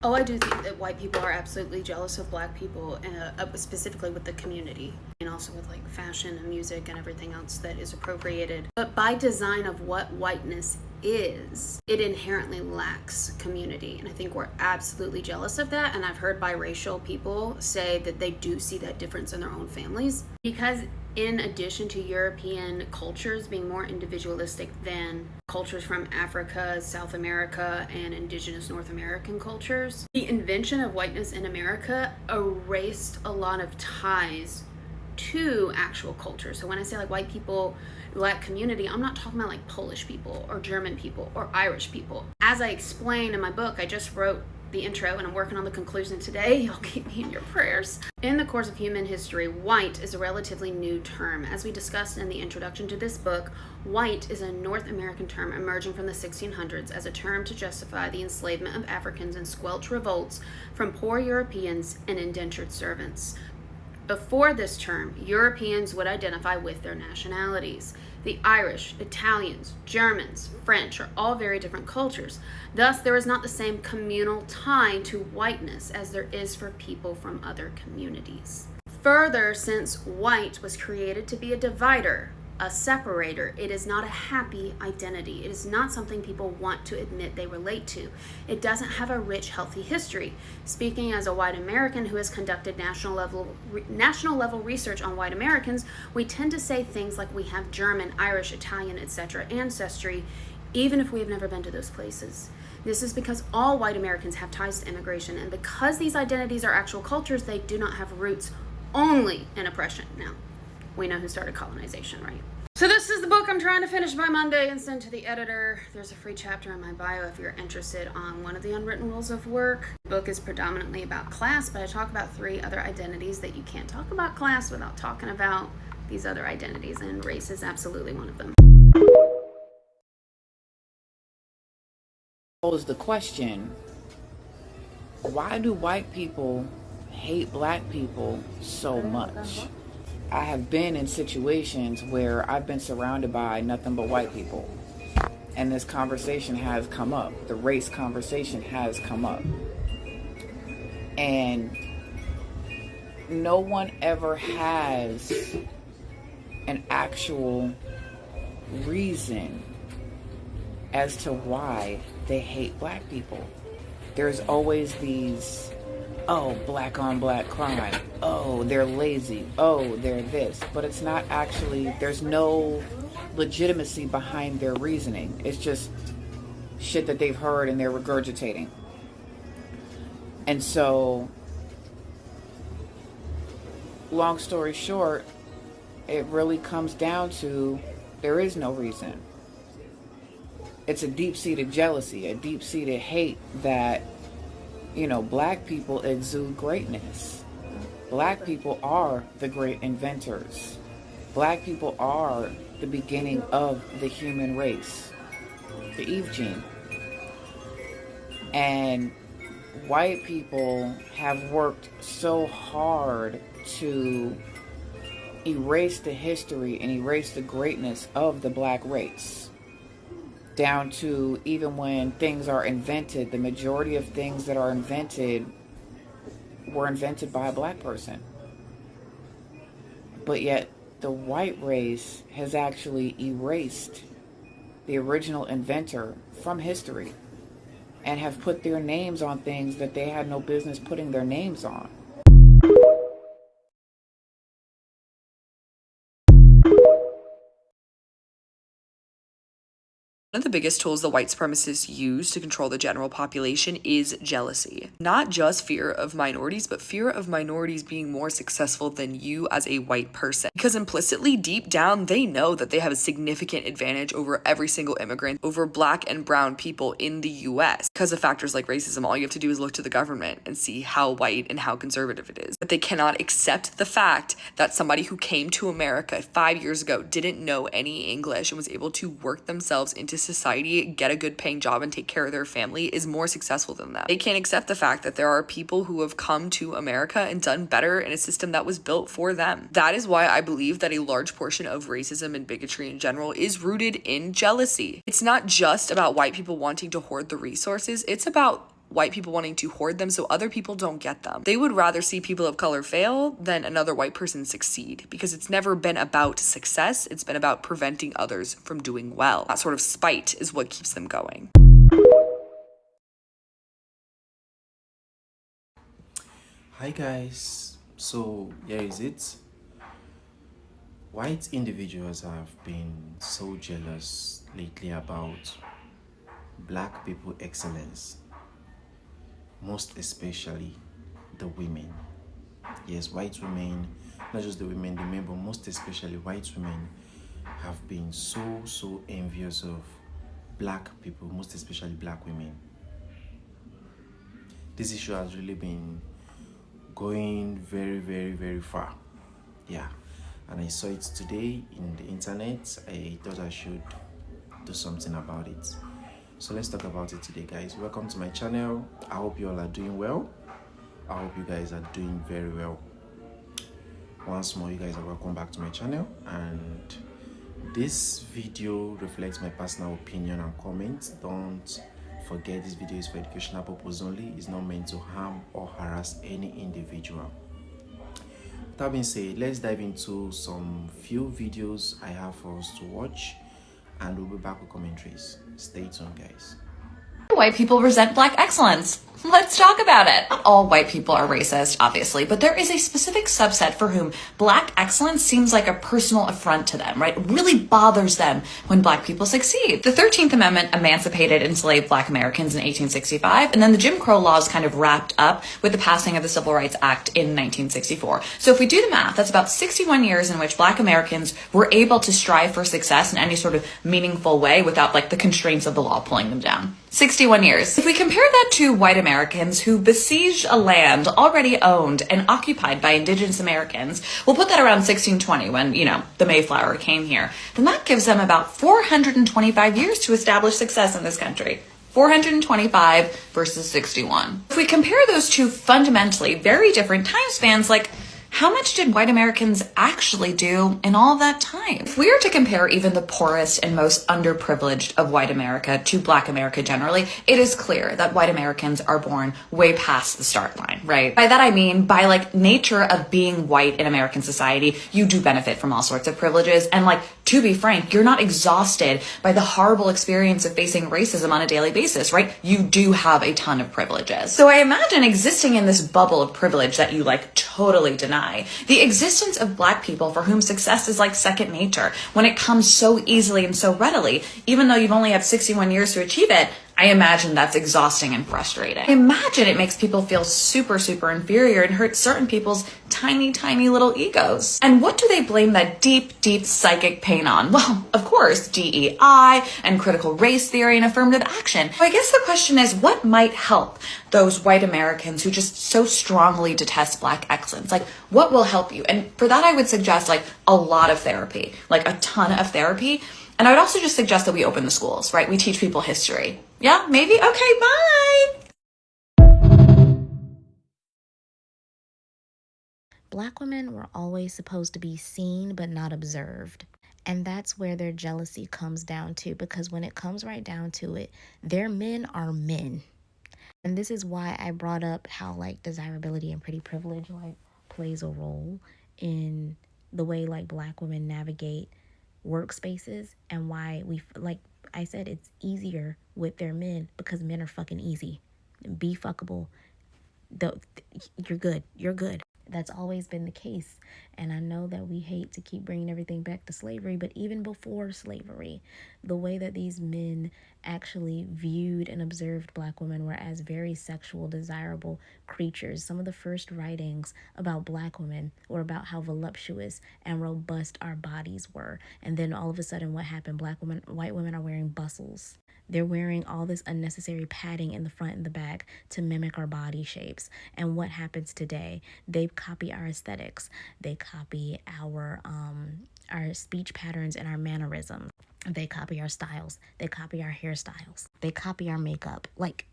Oh, I do think that white people are absolutely jealous of black people, specifically with the community, and also with like fashion and music and everything else that is appropriated. But by design of what whiteness is, it inherently lacks community. And I think we're absolutely jealous of that. And I've heard biracial people say that they do see that difference in their own families. Because in addition to European cultures being more individualistic than cultures from Africa, South America, and indigenous North American cultures, the invention of whiteness in America erased a lot of ties to actual culture. So when I say like white people, black community, I'm not talking about like Polish people or German people or Irish people. As I explain in my book, I just wrote the intro and I'm working on the conclusion today. Y'all keep me in your prayers. In the course of human history, white is a relatively new term. As we discussed in the introduction to this book, white is a North American term emerging from the 1600s as a term to justify the enslavement of Africans and squelch revolts from poor Europeans and indentured servants. Before this term, Europeans would identify with their nationalities. The Irish, Italians, Germans, French are all very different cultures. Thus, there is not the same communal tie to whiteness as there is for people from other communities. Further, since white was created to be a divider, a separator, it is not a happy identity. It is not something people want to admit they relate to. It doesn't have a rich, healthy history. Speaking as a white American who has conducted national level research on white Americans, we tend to say things like we have German, Irish, Italian, etc. ancestry, even if we have never been to those places. This is because all white Americans have ties to immigration, and because these identities are actual cultures, they do not have roots only in oppression. Now, we know who started colonization, right? So this is the book I'm trying to finish by Monday and send to the editor. There's a free chapter in my bio if you're interested on one of the unwritten rules of work. The book is predominantly about class, but I talk about 3 other identities that you can't talk about class without talking about these other identities, and race is absolutely one of them. Pose the question, why do white people hate black people so much? I have been in situations where I've been surrounded by nothing but white people, and this conversation has come up. The race conversation has come up, and no one ever has an actual reason as to why they hate black people. There's always these, oh, black on black crime, oh, they're lazy, oh, they're this. But it's not actually, there's no legitimacy behind their reasoning. It's just shit that they've heard and they're regurgitating. And so, long story short, it really comes down to there is no reason. It's a deep-seated jealousy, a deep-seated hate that, you know, black people exude greatness. Black people are the great inventors. Black people are the beginning of the human race, the Eve gene. And white people have worked so hard to erase the history and erase the greatness of the black race. Down to even when things are invented, the majority of things that are invented were invented by a black person. But yet the white race has actually erased the original inventor from history and have put their names on things that they had no business putting their names on. One of the biggest tools the white supremacists use to control the general population is jealousy. Not just fear of minorities, but fear of minorities being more successful than you as a white person. Because implicitly, deep down, they know that they have a significant advantage over every single immigrant, over black and brown people in the US. Because of factors like racism, all you have to do is look to the government and see how white and how conservative it is. But they cannot accept the fact that somebody who came to America 5 years ago, didn't know any English, and was able to work themselves into society, get a good paying job, and take care of their family is more successful than them. They can't accept the fact that there are people who have come to America and done better in a system that was built for them. That is why I believe that a large portion of racism and bigotry in general is rooted in jealousy. It's not just about white people wanting to hoard the resources, it's about white people wanting to hoard them so other people don't get them. They would rather see people of color fail than another white person succeed, because it's never been about success, it's been about preventing others from doing well. That sort of spite is what keeps them going. Hi guys, so here is it. White individuals have been so jealous lately about black people excellence, most especially the women. Yes, white women, not just the women, the men, but most especially white women have been so envious of black people, most especially black women. This issue has really been going very far. Yeah, and I saw it today in the internet. I thought I should do something about it. So let's talk about it today, guys. Welcome to my channel. I hope you all are doing well. I hope you guys are doing very well. Once more, you guys are welcome back to my channel, and this video reflects my personal opinion and comments. Don't forget, this video is for educational purpose only. It's not meant to harm or harass any individual. That being said, let's dive into some few videos I have for us to watch, and we'll be back with commentaries. Stay tuned, guys. White people resent black excellence. Let's talk about it. Not all white people are racist, obviously, but there is a specific subset for whom black excellence seems like a personal affront to them, right? It really bothers them when black people succeed. The 13th Amendment emancipated enslaved black Americans in 1865, and then the Jim Crow laws kind of wrapped up with the passing of the Civil Rights Act in 1964. So if we do the math, that's about 61 years in which black Americans were able to strive for success in any sort of meaningful way without like the constraints of the law pulling them down. 61 years. If we compare that to white Americans who besieged a land already owned and occupied by indigenous Americans, we'll put that around 1620 when, the Mayflower came here, then that gives them about 425 years to establish success in this country. 425 versus 61. If we compare those two fundamentally very different time spans, like, how much did white Americans actually do in all that time? If we are to compare even the poorest and most underprivileged of white America to black America generally, it is clear that white Americans are born way past the start line, right? By that I mean, by like nature of being white in American society, you do benefit from all sorts of privileges. And like, to be frank, you're not exhausted by the horrible experience of facing racism on a daily basis, right? You do have a ton of privileges. So I imagine existing in this bubble of privilege that you like totally deny, the existence of black people for whom success is like second nature when it comes so easily and so readily, even though you've only had 61 years to achieve it. I imagine that's exhausting and frustrating. I imagine it makes people feel super inferior and hurts certain people's tiny little egos. And what do they blame that deep psychic pain on? Well, of course, DEI and critical race theory and affirmative action. So I guess the question is, what might help those white Americans who just so strongly detest black excellence? Like, what will help you? And for that, I would suggest like a lot of therapy, like a ton of therapy. And I would also just suggest that we open the schools, right? We teach people history. Yeah, maybe? Okay, bye! Black women were always supposed to be seen but not observed. And that's where their jealousy comes down to, because when it comes right down to it, their men are men. And this is why I brought up how like desirability and pretty privilege like plays a role in the way like black women navigate workspaces, and why we, like I said, it's easier with their men because men are fucking easy. Be fuckable. You're good. That's always been the case. And I know that we hate to keep bringing everything back to slavery, but even before slavery, the way that these men actually viewed and observed black women were as very sexual, desirable creatures. Some of the first writings about black women were about how voluptuous and robust our bodies were. And then all of a sudden, what happened? White women are wearing bustles. They're wearing all this unnecessary padding in the front and the back to mimic our body shapes. And what happens today? They copy our aesthetics. They copy our speech patterns and our mannerisms. They copy our styles. They copy our hairstyles. They copy our makeup. Like,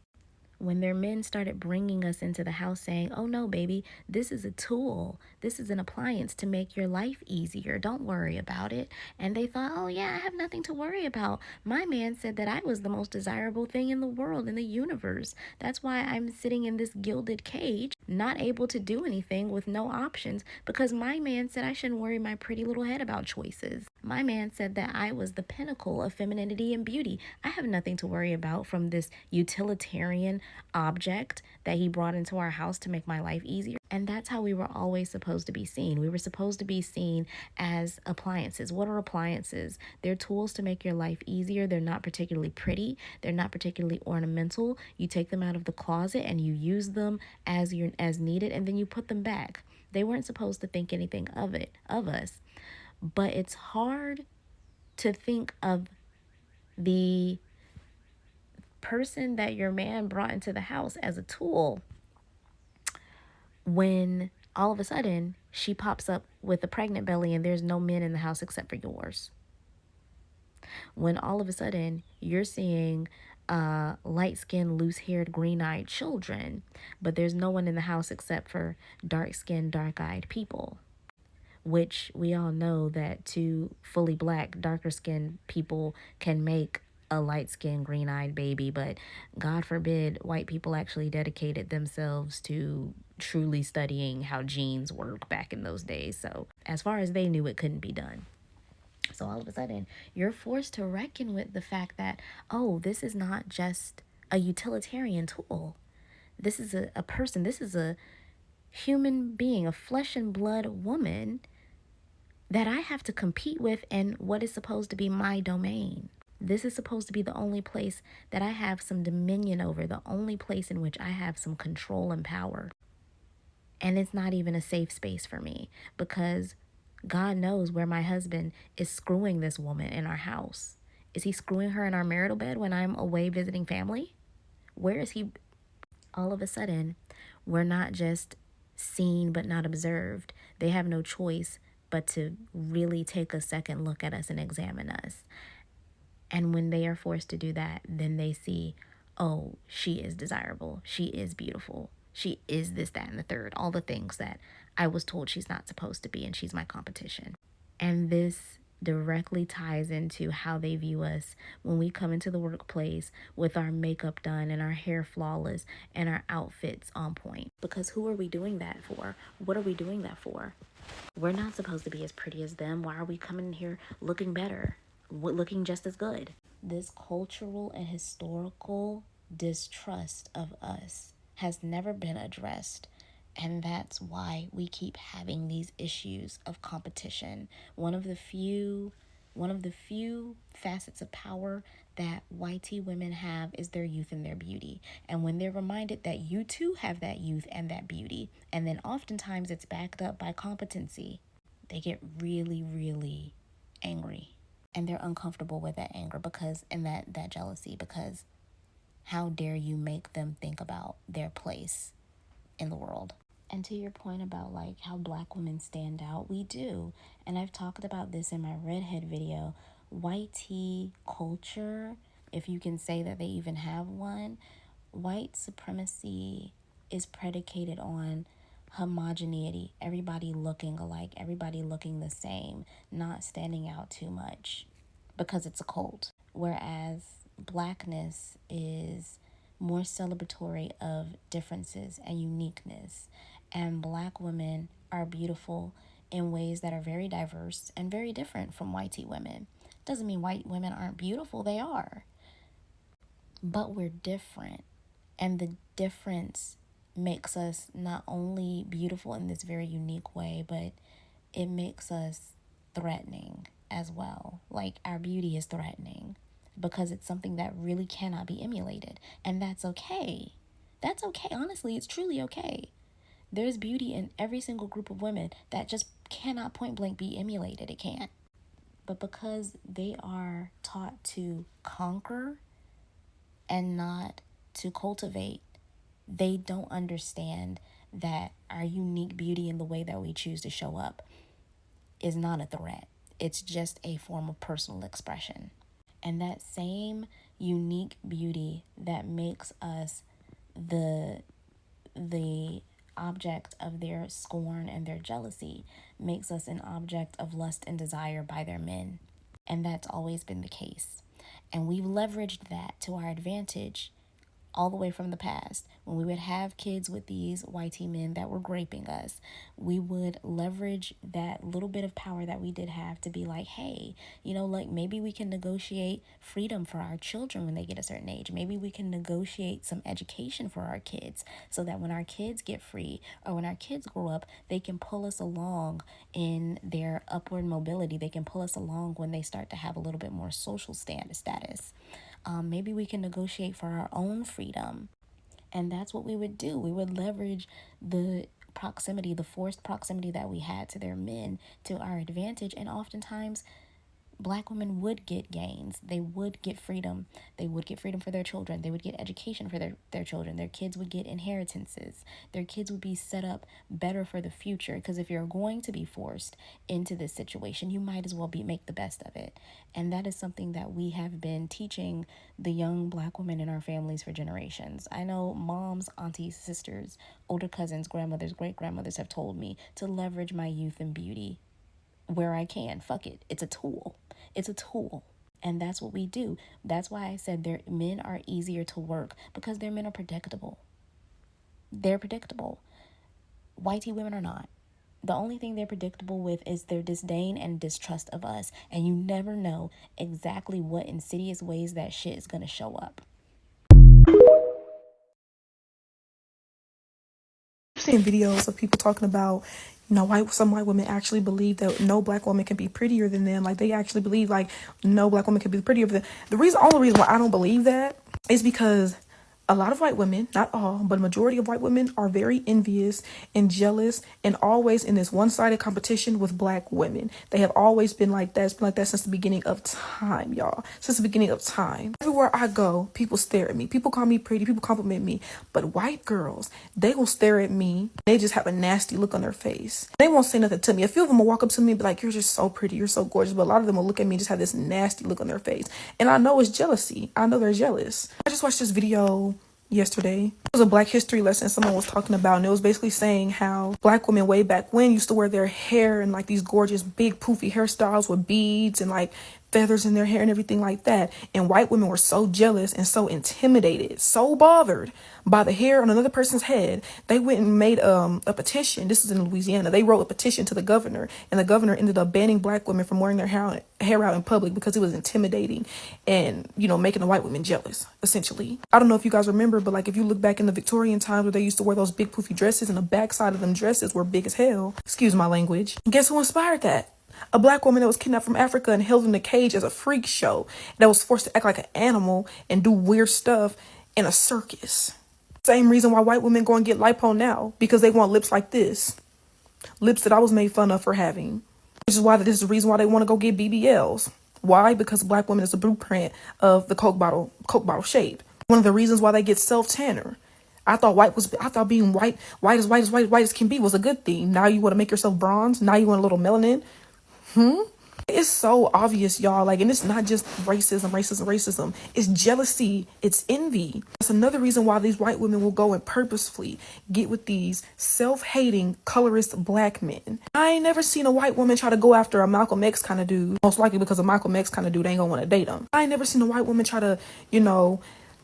When their men started bringing us into the house saying, oh no, baby, this is a tool. This is an appliance to make your life easier. Don't worry about it. And they thought, oh yeah, I have nothing to worry about. My man said that I was the most desirable thing in the world, in the universe. That's why I'm sitting in this gilded cage, not able to do anything with no options, because my man said I shouldn't worry my pretty little head about choices. My man said that I was the pinnacle of femininity and beauty. I have nothing to worry about from this utilitarian object that he brought into our house to make my life easier. And that's how we were always supposed to be seen. We were supposed to be seen as appliances. What are appliances? They're tools to make your life easier. They're not particularly pretty. They're not particularly ornamental. You take them out of the closet and you use them as needed, and then you put them back. They weren't supposed to think anything of us. But it's hard to think of the person that your man brought into the house as a tool when all of a sudden she pops up with a pregnant belly and there's no men in the house except for yours. When all of a sudden you're seeing light-skinned, loose-haired, green-eyed children, but there's no one in the house except for dark-skinned, dark-eyed people. Which we all know that two fully black, darker-skinned people can make a light-skinned, green-eyed baby, but God forbid white people actually dedicated themselves to truly studying how genes work back in those days. So as far as they knew, it couldn't be done. So all of a sudden, you're forced to reckon with the fact that, oh, this is not just a utilitarian tool. This is a person. This is a human being, a flesh and blood woman that I have to compete with in what is supposed to be my domain. This is supposed to be the only place that I have some dominion over, the only place in which I have some control and power. And it's not even a safe space for me, because God knows where my husband is screwing this woman in our house. Is he screwing her in our marital bed when I'm away visiting family? Where is he? All of a sudden, we're not just seen but not observed. They have no choice but to really take a second look at us and examine us. And when they are forced to do that, then they see, oh, she is desirable. She is beautiful. She is this, that, and the third. All the things that I was told she's not supposed to be, and she's my competition. And this directly ties into how they view us when we come into the workplace with our makeup done and our hair flawless and our outfits on point. Because who are we doing that for? What are we doing that for? We're not supposed to be as pretty as them. Why are we coming in here looking better? Looking just as good? This cultural and historical distrust of us has never been addressed. And that's why we keep having these issues of competition. One of the few facets of power that white women have is their youth and their beauty. And when they're reminded that you too have that youth and that beauty, and then oftentimes it's backed up by competency, they get really, really angry. And they're uncomfortable with that anger and that jealousy, because how dare you make them think about their place in the world? And to your point about like how black women stand out, we do. And I've talked about this in my redhead video. White tea culture, if you can say that they even have one, white supremacy is predicated on homogeneity. Everybody looking alike, everybody looking the same, not standing out too much, because it's a cult. Whereas blackness is more celebratory of differences and uniqueness. And black women are beautiful in ways that are very diverse and very different from white women. Doesn't mean white women aren't beautiful, they are. But we're different. And the difference makes us not only beautiful in this very unique way, but it makes us threatening as well. Like, our beauty is threatening because it's something that really cannot be emulated. And that's okay. That's okay. Honestly, it's truly okay. There's beauty in every single group of women that just cannot point blank be emulated. It can't. But because they are taught to conquer and not to cultivate, they don't understand that our unique beauty in the way that we choose to show up is not a threat. It's just a form of personal expression. And that same unique beauty that makes us the object of their scorn and their jealousy makes us an object of lust and desire by their men. And that's always been the case. And we've leveraged that to our advantage all the way from the past. When we would have kids with these YT men that were raping us, we would leverage that little bit of power that we did have to be like, hey, like maybe we can negotiate freedom for our children when they get a certain age. Maybe we can negotiate some education for our kids so that when our kids get free or when our kids grow up, they can pull us along in their upward mobility. They can pull us along when they start to have a little bit more social status. Maybe we can negotiate for our own freedom. And that's what we would do. We would leverage the proximity, the forced proximity that we had to their men to our advantage. And oftentimes, Black women would get gains. They would get freedom. They would get freedom for their children. They would get education for their children. Their kids would get inheritances. Their kids would be set up better for the future. Because if you're going to be forced into this situation, you might as well make the best of it. And that is something that we have been teaching the young Black women in our families for generations. I know moms, aunties, sisters, older cousins, grandmothers, great-grandmothers have told me to leverage my youth and beauty where I can. Fuck it. It's a tool. It's a tool. And that's what we do. That's why I said their men are easier to work, because their men are predictable. They're predictable. Whitey women are not. The only thing they're predictable with is their disdain and distrust of us. And you never know exactly what insidious ways that shit is going to show up. I've seen videos of people talking about, some white women actually believe that no Black woman can be prettier than them. Like, they actually believe, like, no Black woman can be prettier than them. Only reason why I don't believe that is because a lot of white women, not all, but a majority of white women are very envious and jealous and always in this one-sided competition with Black women. They have always been like that. It's been like that since the beginning of time, y'all. Since the beginning of time. Everywhere I go, people stare at me. People call me pretty. People compliment me. But white girls, they will stare at me. They just have a nasty look on their face. They won't say nothing to me. A few of them will walk up to me and be like, you're just so pretty. You're so gorgeous. But a lot of them will look at me and just have this nasty look on their face. And I know it's jealousy. I know they're jealous. I just watched this video yesterday. It was a Black history lesson someone was talking about, and it was basically saying how Black women way back when used to wear their hair in like these gorgeous big poofy hairstyles with beads and like feathers in their hair and everything like that. And white women were so jealous and so intimidated, so bothered by the hair on another person's head, they went and made a petition. This is in Louisiana. They wrote a petition to the governor, and the governor ended up banning Black women from wearing their hair out in public because it was intimidating and, making the white women jealous, essentially. I don't know if you guys remember, but like if you look back in the Victorian times where they used to wear those big poofy dresses and the backside of them dresses were big as hell. Excuse my language. Guess who inspired that? A Black woman that was kidnapped from Africa and held in a cage as a freak show, that was forced to act like an animal and do weird stuff in a circus. Same reason why white women go and get lipo now, because they want lips like this. Lips that I was made fun of for having. Which is why this is the reason why they want to go get BBLs. Why? Because Black women is a blueprint of the Coke bottle shape. One of the reasons why they get self-tanner. I thought being white as can be was a good thing. Now you want to make yourself bronze? Now you want a little melanin? It's so obvious, y'all. Like, and it's not just racism. It's jealousy. It's envy. That's another reason why these white women will go and purposefully get with these self-hating, colorist Black men. I ain't never seen a white woman try to go after a Malcolm X kind of dude. Most likely because a Malcolm X kind of dude ain't gonna want to date him. I ain't never seen a white woman try to,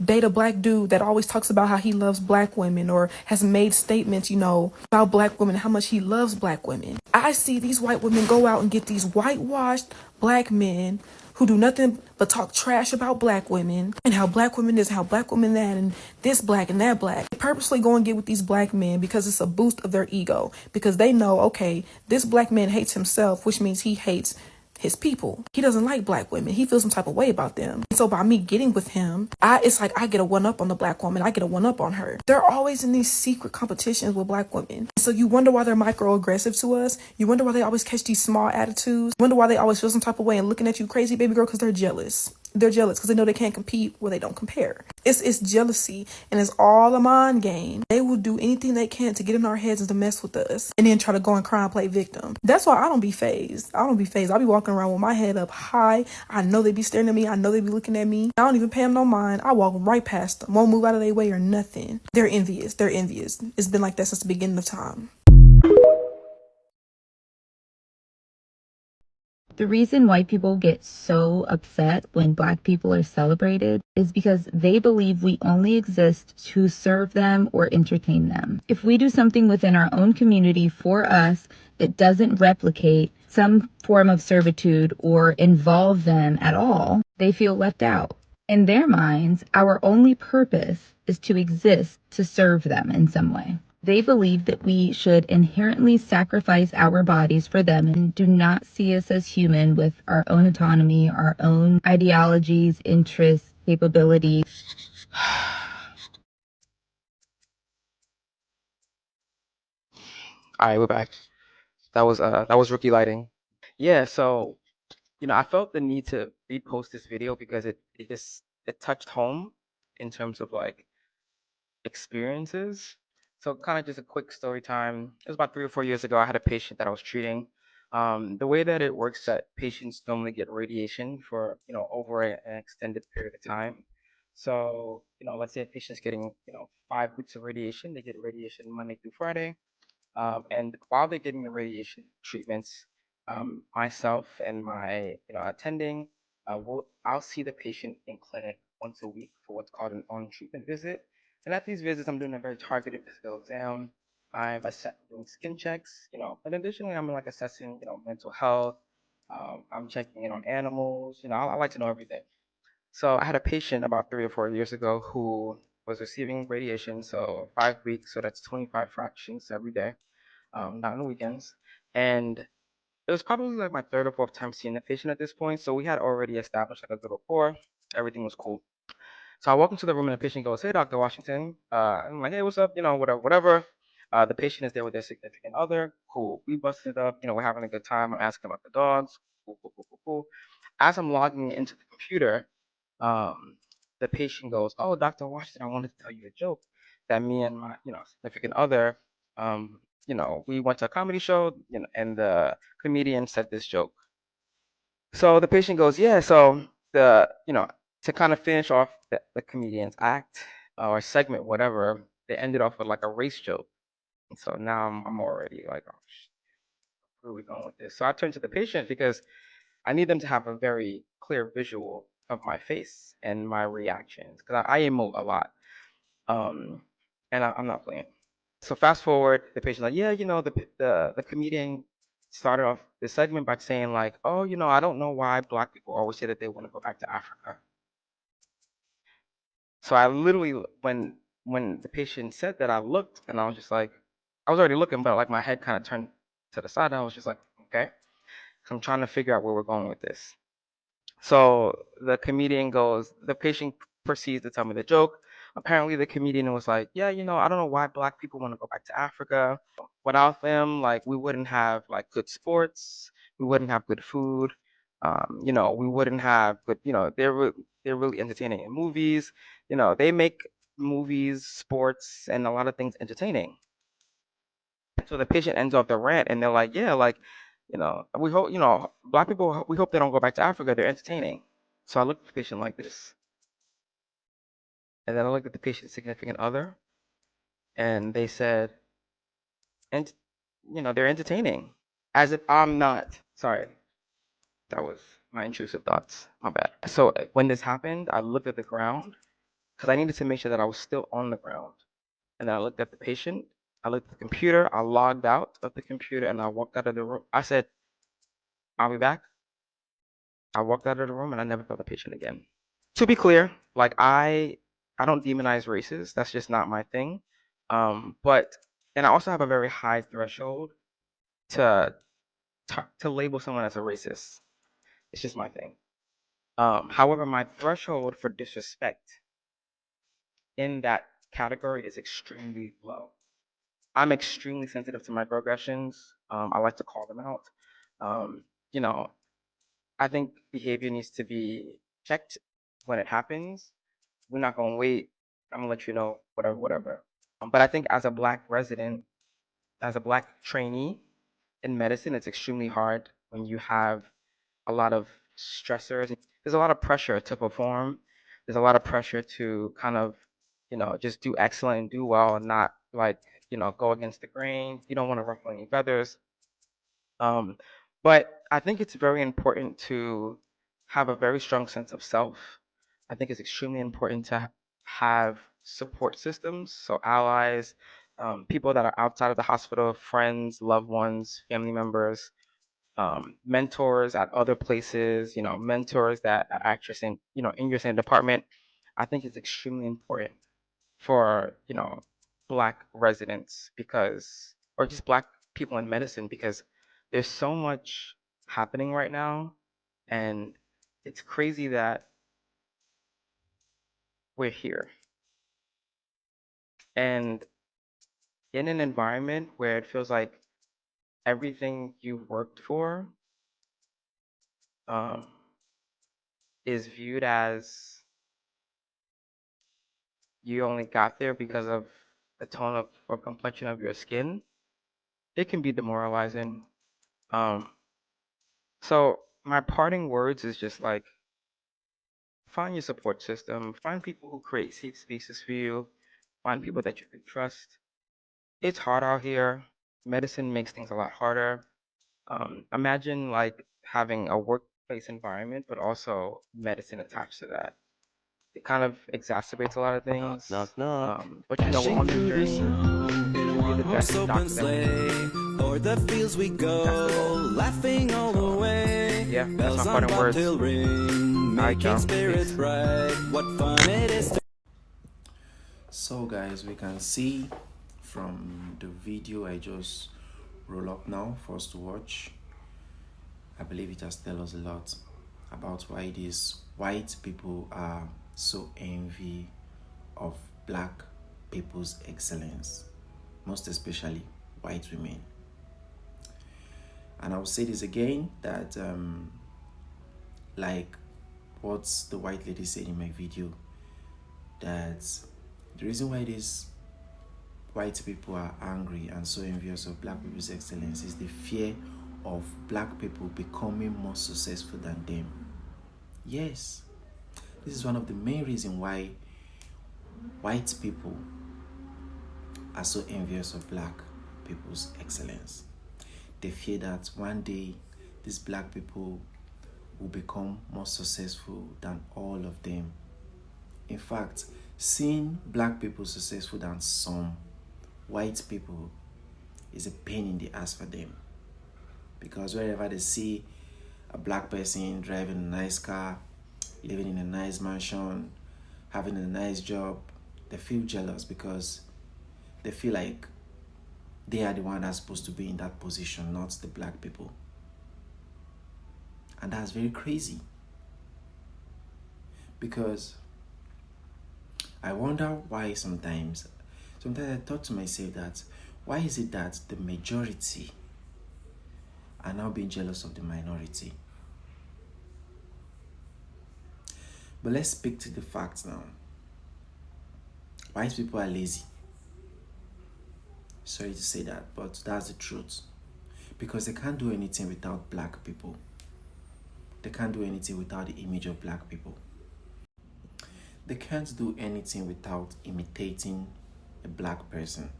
date a Black dude that always talks about how he loves Black women or has made statements, about Black women, how much he loves Black women. I see these white women go out and get these whitewashed Black men who do nothing but talk trash about Black women and how Black women this, how Black women that, and this Black and that Black. They purposely go and get with these Black men because it's a boost of their ego, because they know, okay, this Black man hates himself, which means he hates his people. He doesn't like Black women. He feels some type of way about them. And so by me getting with him, it's like I get a one up on the Black woman. I get a one up on her. They're always in these secret competitions with Black women. So you wonder why they're microaggressive to us. You wonder why they always catch these small attitudes. You wonder why they always feel some type of way and looking at you crazy, baby girl, because they're jealous. They're jealous because they know they can't compete where they don't compare. It's jealousy, and it's all a mind game. They will do anything they can to get in our heads and to mess with us, and then try to go and cry and play victim. That's why I don't be phased. I'll be walking around with my head up high. I know they be staring at me. I know they be looking at me. I don't even pay them no mind. I walk right past them. Won't move out of their way or nothing. They're envious. It's been like that since the beginning of time. The reason white people get so upset when black people are celebrated is because they believe we only exist to serve them or entertain them. If we do something within our own community for us that doesn't replicate some form of servitude or involve them at all, they feel left out. In their minds, our only purpose is to exist to serve them in some way. They believe that we should inherently sacrifice our bodies for them and do not see us as human with our own autonomy, our own ideologies, interests, capabilities. All right, we're back. That was rookie lighting. Yeah, so I felt the need to repost this video because it touched home in terms of like experiences. So kind of just a quick story time. It was about 3 or 4 years ago. I had a patient that I was treating. The way that it works that patients normally get radiation for over an extended period of time. So let's say a patient's getting 5 weeks of radiation. They get radiation Monday through Friday. And while they're getting the radiation treatments, myself and my attending, I'll see the patient in clinic once a week for what's called an on-treatment visit. And at these visits, I'm doing a very targeted physical exam. Doing skin checks, and additionally, I'm like assessing, mental health. I'm checking in on animals. I like to know everything. So I had a patient about 3 or 4 years ago who was receiving radiation, so 5 weeks, so that's 25 fractions every day, not on the weekends. And it was probably like my third or fourth time seeing the patient at this point, so we had already established like a good rapport. Everything was cool. So I walk into the room and the patient goes, "Hey, Dr. Washington." I'm like, "Hey, what's up? Whatever, whatever." The patient is there with their significant other. Cool. We busted it up. We're having a good time. I'm asking about the dogs. Cool, cool, cool, cool, cool. As I'm logging into the computer, um, the patient goes, "Oh, Dr. Washington, I wanted to tell you a joke that me and my, significant other, we went to a comedy show, and the comedian said this joke." So the patient goes, "Yeah, so to kind of finish off the comedian's act or segment, whatever, they ended off with like a race joke." And so now I'm already like, "Oh, where are we going with this?" So I turn to the patient because I need them to have a very clear visual of my face and my reactions because I emote a lot, um, and I'm not playing. So fast forward, the patient like, "Yeah, the comedian started off the segment by saying like, oh, I don't know why black people always say that they want to go back to Africa." So I literally, when the patient said that, I looked and I was just like, I was already looking, but like my head kind of turned to the side. And I was just like, okay. So I'm trying to figure out where we're going with this. So the patient proceeds to tell me the joke. Apparently, the comedian was like, "Yeah, I don't know why black people want to go back to Africa. Without them, like, we wouldn't have like good sports, we wouldn't have good food, we wouldn't have good, they're really entertaining in movies. They make movies, sports, and a lot of things entertaining." So the patient ends off the rant, and they're like, "Yeah, like, we hope, black people, we hope they don't go back to Africa. They're entertaining." So I looked at the patient like this, and then I looked at the patient's significant other, and they said, "And, they're entertaining," as if I'm not. Sorry, that was my intrusive thoughts. My bad. So when this happened, I looked at the ground because I needed to make sure that I was still on the ground. And then I looked at the patient. I looked at the computer. I logged out of the computer, and I walked out of the room. I said, "I'll be back." I walked out of the room and I never saw the patient again. To be clear, like I don't demonize races. That's just not my thing. But and I also have a very high threshold to to label someone as a racist. It's just my thing. However, my threshold for disrespect in that category is extremely low. I'm extremely sensitive to microaggressions. I like to call them out. Um, you know, I think behavior needs to be checked when it happens. We're not gonna wait. I'm gonna let you know, whatever, whatever. But I think as a Black resident, as a Black trainee in medicine, it's extremely hard when you have a lot of stressors. There's a lot of pressure to perform. There's a lot of pressure to kind of, just do excellent and do well and not like, go against the grain. You don't want to ruffle any feathers. Um, but I think it's very important to have a very strong sense of self. I think it's extremely important to have support systems, so allies, people that are outside of the hospital, friends, loved ones, family members, mentors at other places, mentors that are at your same, in your same department. I think it's extremely important for, Black residents because, or just Black people in medicine, because there's so much happening right now. And it's crazy that we're here. And in an environment where it feels like everything you worked for um, is viewed as you only got there because of the tone of or complexion of your skin, it can be demoralizing. Um, so my parting words is just like, find your support system, find people who create safe spaces for you, find people that you can trust. It's hard out here. Medicine makes things a lot harder. Imagine like having a workplace environment, but also medicine attached to that. It kind of exacerbates a lot of things. Knock, knock. But we're on this journey to be the best doctors that we can be. O'er the fields we go, That's the goal. laughing all the way. Yeah, that's Bells my on parting words. bobtail ring, Alright, making y'all. spirits Peace. bright. What fun it is to So guys, we can see from the video I just roll up now for us to watch, I believe it has tell us a lot about why these white people are so envy of Black people's excellence, most especially white women. And I will say this again, that like what the white lady said in my video, that the reason why these white people are angry and so envious of Black people's excellence is the fear of Black people becoming more successful than them. Yes, this is one of the main reasons why white people are so envious of Black people's excellence. They fear that one day these Black people will become more successful than all of them. In fact, seeing Black people successful than some white people is a pain in the ass for them, because wherever they see a Black person driving a nice car, living in a nice mansion, having a nice job, they feel jealous because they feel like they are the one that's supposed to be in that position, not the Black people. And that's very crazy, because I wonder why sometimes I thought to myself that why is it that the majority are now being jealous of the minority? But let's speak to the facts now. White people are lazy. Sorry to say that, but that's the truth. Because they can't do anything without Black people. They can't do anything without the image of Black people. They can't do anything without imitating a Black person.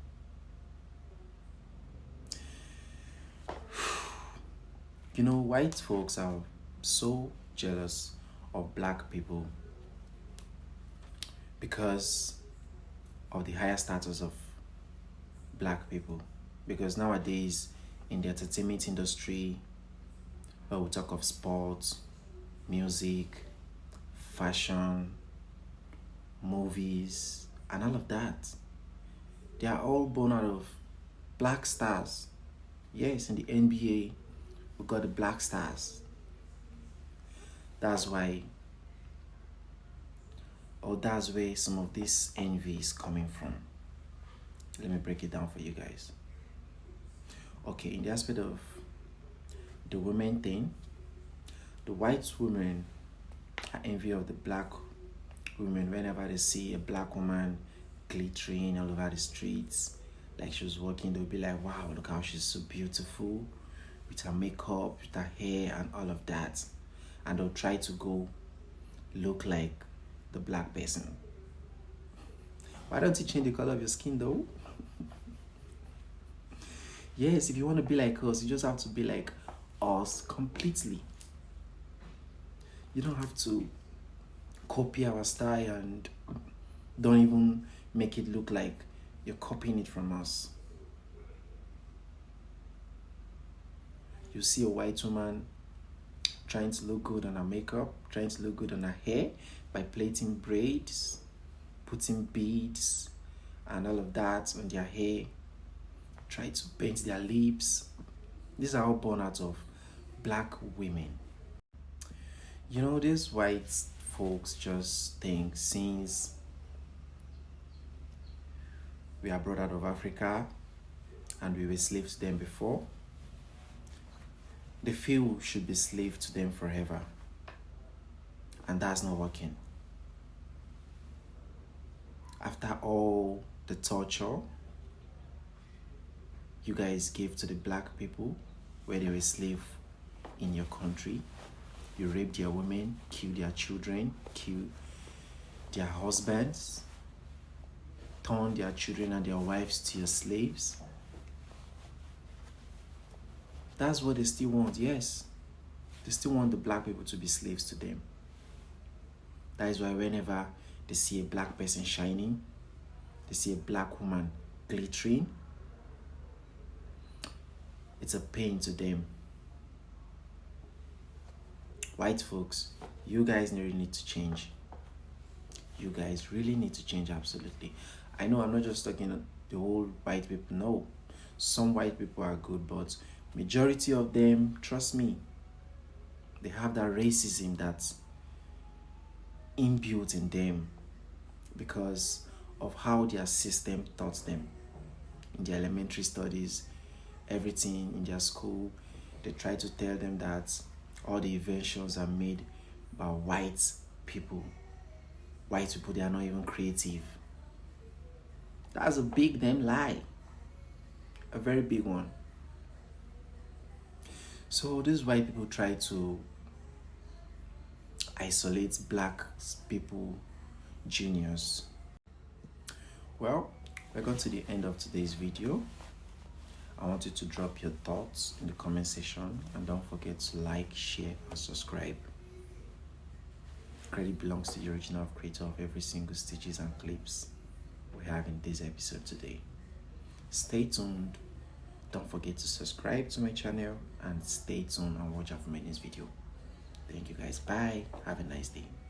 You know, white folks are so jealous of Black people because of the higher status of Black people. Because nowadays in the entertainment industry, where we talk of sports, music, fashion, movies, and all of that, they are all born out of Black stars. Yes, in the NBA, we got the Black stars. That's why, or that's where some of this envy is coming from. Let me break it down for you guys. Okay, in the aspect of the women thing, the white women are envy of the black women whenever they see a black woman glittering all over the streets. Like she was walking, they'll be like, wow, look how she's so beautiful with her makeup, with her hair and all of that. And they'll try to go look like the black person. Why don't you change the color of your skin though? Yes, if you want to be like us, you just have to be like us completely. You don't have to copy our style and don't even make it look like you're copying it from us. You see a white woman trying to look good on her makeup, trying to look good on her hair by plaiting braids, putting beads and all of that on their hair, try to paint their lips. These are all born out of black women. You know, these white folks just think since we are brought out of Africa and we were slaves to them before, they feel we should be slave to them forever. And that's not working. After all the torture you guys gave to the black people where they were slaves in your country, you raped their women, killed their children, killed their husbands, turned their children and their wives to your slaves. That's what they still want, yes. They still want the black people to be slaves to them. That is why whenever they see a black person shining, they see a black woman glittering, it's a pain to them. White folks, you guys really need to change. You guys really need to change, absolutely. I know I'm not just talking the whole white people, no. Some white people are good, but majority of them, trust me, they have that racism that's inbuilt in them because of how their system taught them in their elementary studies, everything in their school. They try to tell them that all the inventions are made by white people. White people, they are not even creative. That's a big damn lie. A very big one. So these white people try to isolate black people, juniors. Well, we're going to the end of today's video. I want you to drop your thoughts in the comment section and don't forget to like, share and subscribe. Credit belongs to the original creator of every single stitches and clips we have in this episode today. Stay tuned. Don't forget to subscribe to my channel and stay tuned and watch out for my next video. Thank you guys. Bye. Have a nice day.